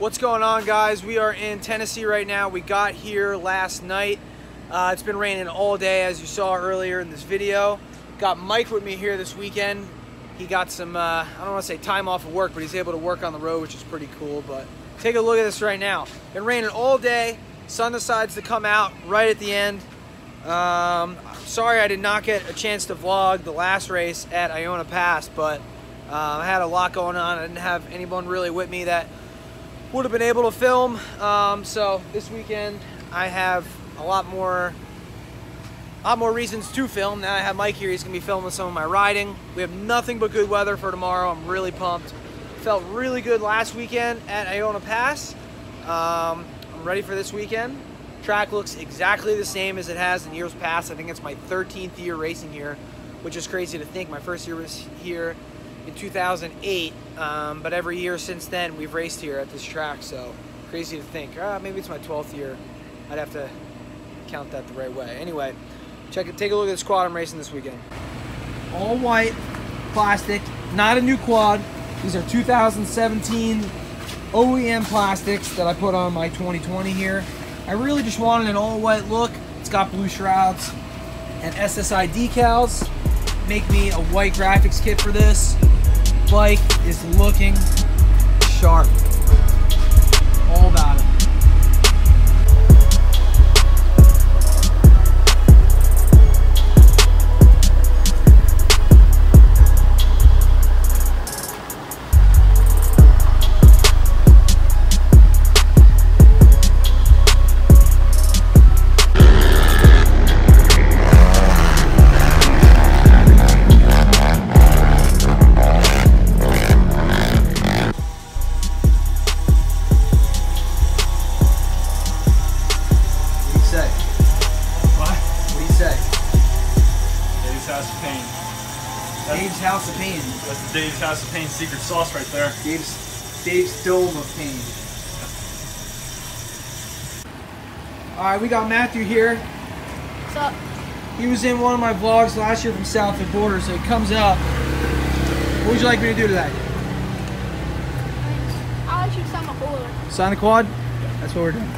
What's going on, guys? We are in Tennessee right now. We got here last night. It's been raining all day, as you saw earlier in this video. Got Mike with me here this weekend. He got some, I don't want to say time off of work, but he's able to work on the road, which is pretty cool. But take a look at this right now. Been raining all day. Sun decides to come out right at the end. Sorry I did not get a chance to vlog the last race at Iona Pass, but I had a lot going on. I didn't have anyone really with me that would have been able to film. So this weekend I have a lot more reasons to film. Now I have Mike here. He's gonna be filming some of my riding. We have nothing but good weather for tomorrow. I'm really pumped. Felt really good last weekend at Iona Pass. I'm ready for this weekend. Track looks exactly the same as it has in years past. I think it's my 13th year racing here, which is crazy to think. My first year was here in 2008, but every year since then we've raced here at this track, so crazy to think. Maybe it's my 12th year. I'd have to count that the right way. Anyway, take a look at the quad I'm racing this weekend. All white plastic, not a new quad. These are 2017 OEM plastics that I put on my 2020 here. I really just wanted an all white look. It's got blue shrouds and SSI decals. Make me a white graphics kit for this. Bike is looking sharp. All about it. Dave's House of Pain. That's the Dave's House of Pain secret sauce right there. Dave's Dome of Pain. Alright, we got Matthew here. What's up? He was in one of my vlogs last year from South of Border, so it comes up. What would you like me to do today? I'll let you sign my quad. Sign the quad? Yeah. That's what we're doing.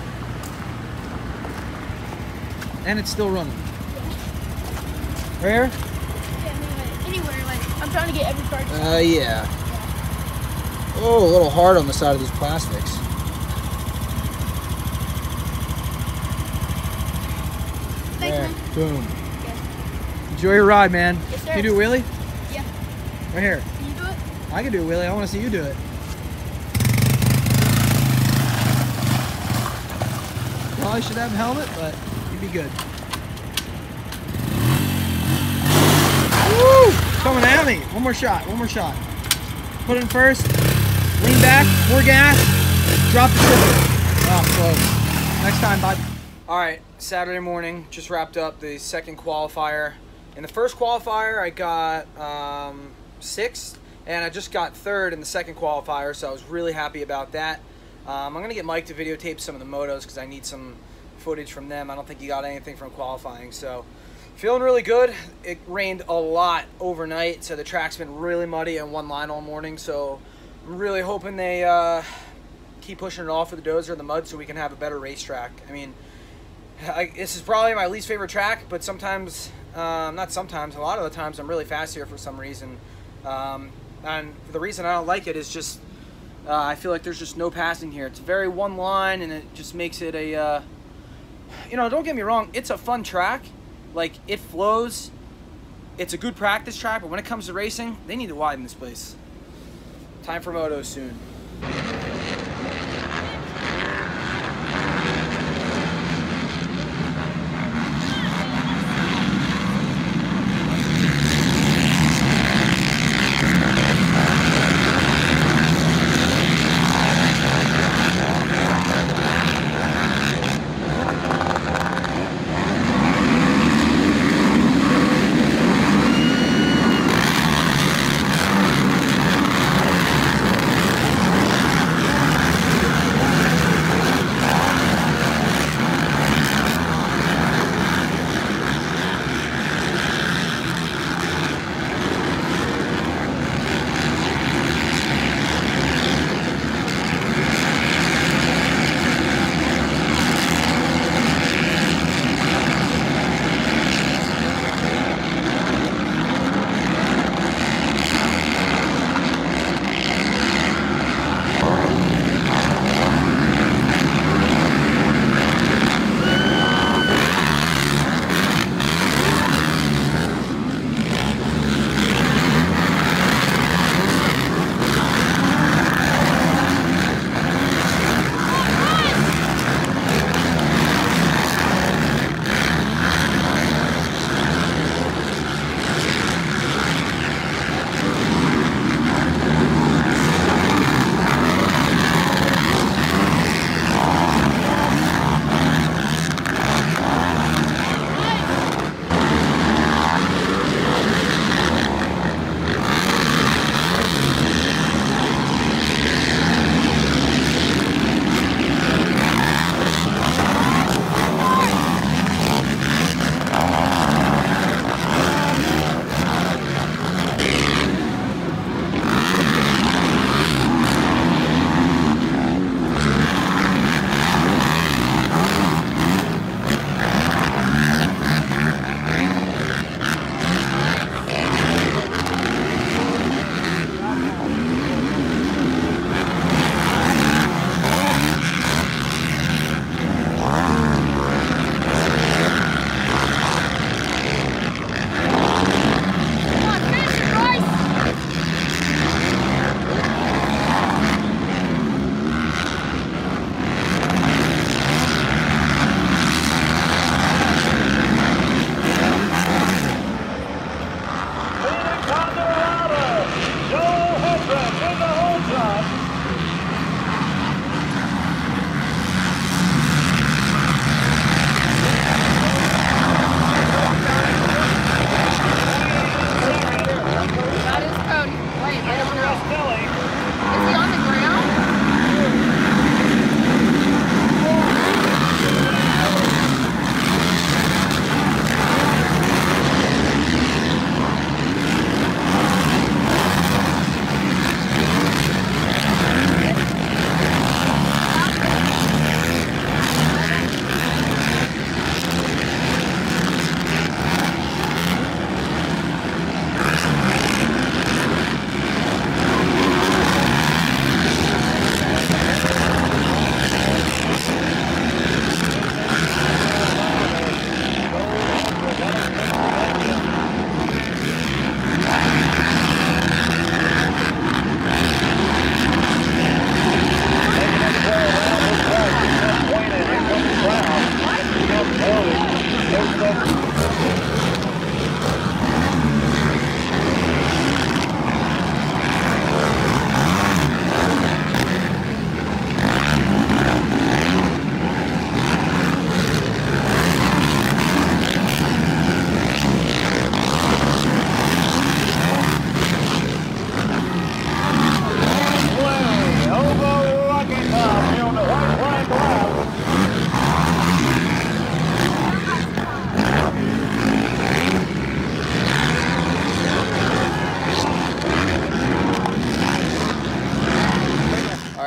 And it's still running. Yeah. Right here? Anywhere, like, I'm trying to get every part. Yeah. Oh, a little hard on the side of these plastics. Thanks, There. man. Boom. Okay. Enjoy your ride, man. Yes, sir. Can you do a wheelie? Yeah. Right here. Can you do it? I can do a wheelie. I want to see you do it. Probably should have a helmet, but you'd be good. Woo! Coming at me. One more shot. One more shot. Put it in first. Lean back. More gas. Drop the trigger. Oh, close. Next time, bud. All right. Saturday morning. Just wrapped up the second qualifier. In the first qualifier, I got 6th, and I just got 3rd in the second qualifier, so I was really happy about that. I'm going to get Mike to videotape some of the motos because I need some footage from them. I don't think he got anything from qualifying, so feeling really good. It rained a lot overnight, so the track's been really muddy and one line all morning, so I'm really hoping they keep pushing it off with the dozer in the mud so we can have a better racetrack. I mean, this is probably my least favorite track, but sometimes, not sometimes, a lot of the times I'm really fast here for some reason. And the reason I don't like it is just I feel like there's just no passing here. It's very one line, and it just makes it a, you know, don't get me wrong, it's a fun track. Like, it flows. It's a good practice track, but when it comes to racing, they need to widen this place. Time for Moto soon.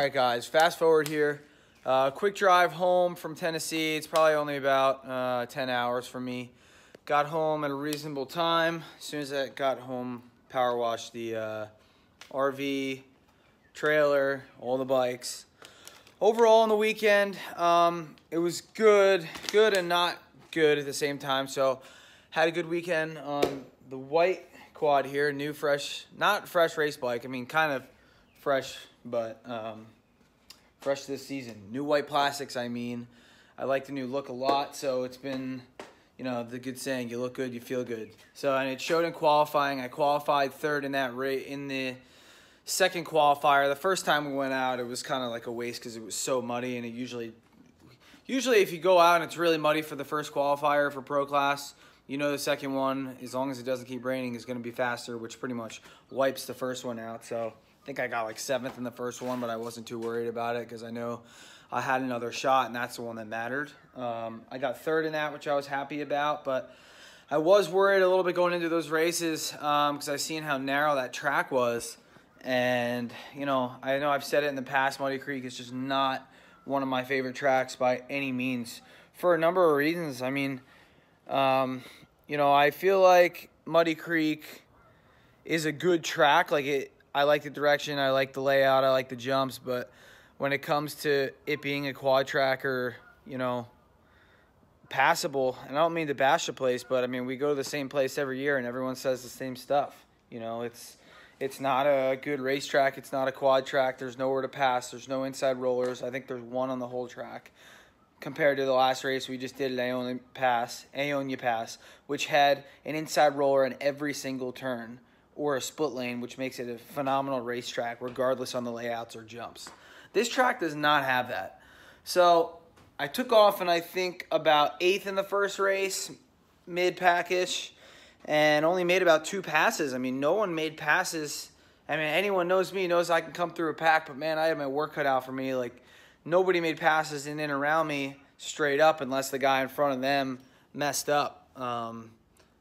right, guys, fast forward here. Quick drive home from Tennessee. It's probably only about 10 hours for me. Got home at a reasonable time. As soon as I got home, power washed the RV, trailer, all the bikes. Overall on the weekend, it was good and not good at the same time. So had a good weekend on the white quad here, new fresh, not fresh race bike. I mean, kind of fresh, but fresh this season. New white plastics, I mean. I like the new look a lot, so it's been, you know, the good saying, you look good, you feel good. So, and it showed in qualifying. I qualified third in that race, in the second qualifier. The first time we went out, it was kind of like a waste because it was so muddy, and it usually if you go out and it's really muddy for the first qualifier for pro class, you know the second one, as long as it doesn't keep raining, is going to be faster, which pretty much wipes the first one out. So I think I got like 7th in the first one, but I wasn't too worried about it because I know I had another shot, and that's the one that mattered. I got 3rd in that, which I was happy about, but I was worried a little bit going into those races because I seen how narrow that track was. And, you know I've said it in the past, Muddy Creek is just not one of my favorite tracks by any means for a number of reasons. I mean, I feel like Muddy Creek is a good track. I like the direction, I like the layout, I like the jumps, but when it comes to it being a quad track or, passable, and I don't mean to bash the place, but I mean, we go to the same place every year and everyone says the same stuff. It's not a good racetrack. It's not a quad track. There's nowhere to pass. There's no inside rollers. I think there's one on the whole track. Compared to the last race we just did at Aonia Pass, which had an inside roller in every single turn or a split lane, which makes it a phenomenal racetrack regardless on the layouts or jumps. This track does not have that. So I took off and I think about 8th in the first race, mid-pack-ish, and only made about 2 passes. I mean, no one made passes. I mean, anyone knows me knows I can come through a pack, but man, I had my work cut out for me. Like, nobody made passes in and around me straight up unless the guy in front of them messed up.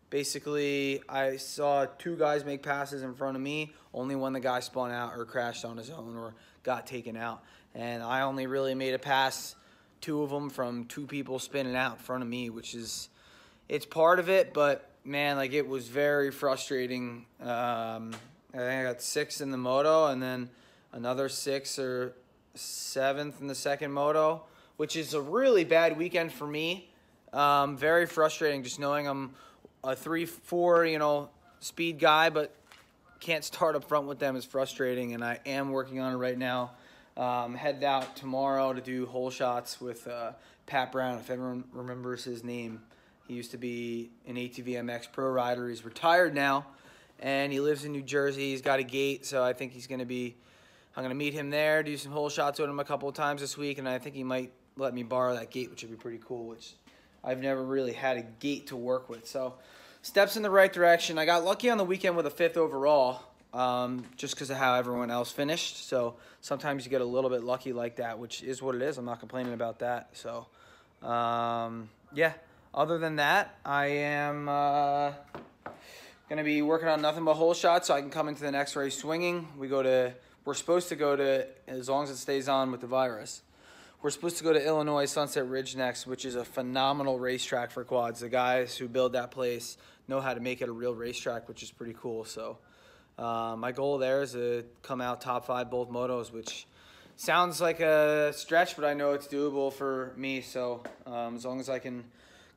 Basically, I saw 2 guys make passes in front of me, only when the guy spun out or crashed on his own or got taken out. And I only really made a pass, 2 of them, from 2 people spinning out in front of me, which is, it's part of it, but man, like, it was very frustrating. I think I got 6th in the Moto and then another 6th or 7th in the second Moto, which is a really bad weekend for me. Very frustrating just knowing I'm a 3-4, speed guy, but can't start up front with them is frustrating, and I am working on it right now. Headed out tomorrow to do hole shots with Pat Brown, if everyone remembers his name. He used to be an ATVMX pro rider. He's retired now, and he lives in New Jersey. He's got a gate, so I think he's going to be, I'm going to meet him there, do some hole shots with him a couple of times this week, and I think he might let me borrow that gate, which would be pretty cool, which I've never really had a gate to work with. So steps in the right direction. I got lucky on the weekend with a 5th overall, just because of how everyone else finished. So sometimes you get a little bit lucky like that, which is what it is. I'm not complaining about that. So, yeah. Other than that, I am going to be working on nothing but hole shots so I can come into the next race swinging. We're supposed to go to, as long as it stays on with the virus, we're supposed to go to Illinois Sunset Ridge next, which is a phenomenal racetrack for quads. The guys who build that place know how to make it a real racetrack, which is pretty cool. So my goal there is to come out top 5 both motos, which sounds like a stretch, but I know it's doable for me. So as long as I can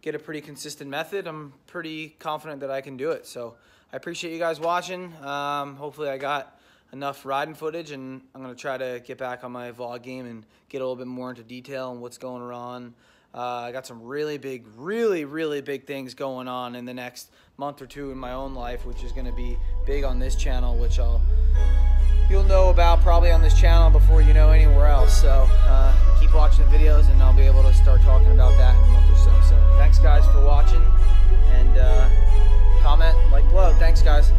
get a pretty consistent method, I'm pretty confident that I can do it. So I appreciate you guys watching. Hopefully I got enough riding footage, and I'm going to try to get back on my vlog game and get a little bit more into detail on what's going on. I got some really big things going on in the next month or 2 in my own life, which is going to be big on this channel, which you'll know about probably on this channel before you know anywhere else. So keep watching the videos, and I'll be able to start talking about that in a month or so. So thanks guys for watching, and comment, like below. Thanks guys.